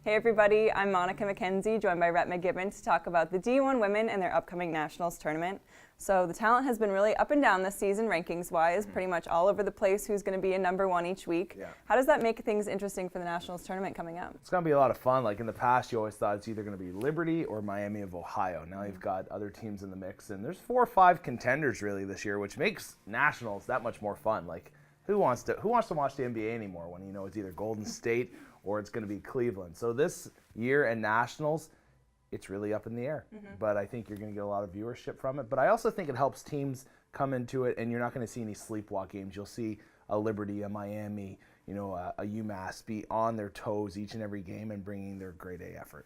Hey everybody, I'm Monica McKenzie, joined by Rhett McGibbon to talk about the D1 women and their upcoming nationals tournament. So the talent has been really up and down this season, rankings-wise, pretty much all over the place who's going to be a #1 each week. Yeah. How does that make things interesting for the nationals tournament coming up? It's going to be a lot of fun. Like in the past, you always thought it's either going to be Liberty or Miami of Ohio. Now you've got other teams in the mix, and there's 4 or 5 contenders really this year, which makes nationals that much more fun. Like who wants to watch the NBA anymore when you know it's either Golden State or it's going to be Cleveland? So this year in nationals, it's really up in the air. But I think you're going to get a lot of viewership from it. But I also think it helps teams come into it, and you're not going to see any sleepwalk games. You'll see a Liberty, a Miami, a UMass be on their toes each and every game and bringing their grade A effort.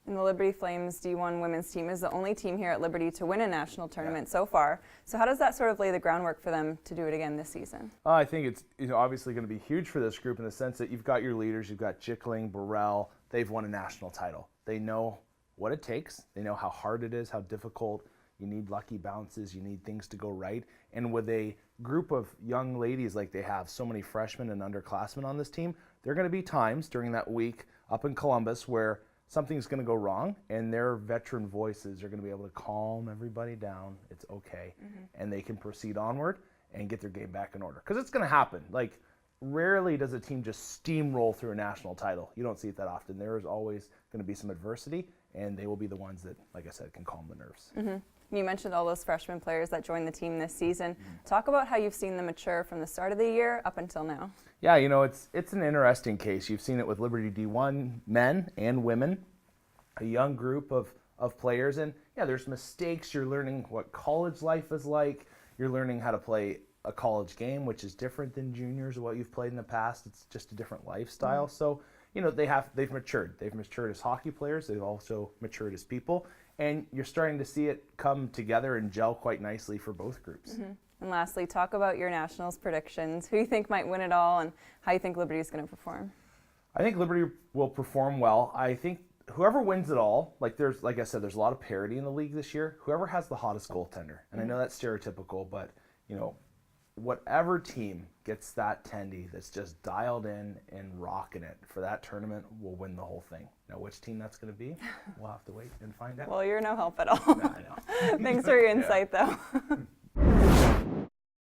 And the Liberty Flames D1 women's team is the only team here at Liberty to win a national tournament so far. So how does that sort of lay the groundwork for them to do it again this season? I think it's obviously going to be huge for this group in the sense that you've got your leaders, you've got Chickling, Burrell. They've won a national title. They know what it takes. They know how hard it is, how difficult. You need lucky bounces. You need things to go right. And with a group of young ladies like they have, so many freshmen and underclassmen on this team, there are going to be times during that week up in Columbus where something's going to go wrong, and their veteran voices are going to be able to calm everybody down. It's okay. And they can proceed onward and get their game back in order. Because it's going to happen. Like, rarely does a team just steamroll through a national title. You don't see it that often. There is always going to be some adversity, and they will be the ones that, like I said, can calm the nerves. You mentioned all those freshman players that joined the team this season. Talk about how you've seen them mature from the start of the year up until now. Yeah, it's an interesting case. You've seen it with Liberty D1 men and women, a young group of players. And yeah, there's mistakes. You're learning what college life is like. You're learning how to play a college game, which is different than juniors or what you've played in the past. It's just a different lifestyle. So, they've matured. They've matured as hockey players. They've also matured as people. And you're starting to see it come together and gel quite nicely for both groups. And lastly, talk about your nationals predictions. Who you think might win it all and how you think Liberty is going to perform? I think Liberty will perform well. I think whoever wins it all, like I said, there's a lot of parity in the league this year. Whoever has the hottest goaltender, and I know that's stereotypical, but whatever team gets that tendy that's just dialed in and rocking it for that tournament will win the whole thing. Now, which team that's going to be, we'll have to wait and find out. Well, you're no help at all. I know. Thanks for your insight, though.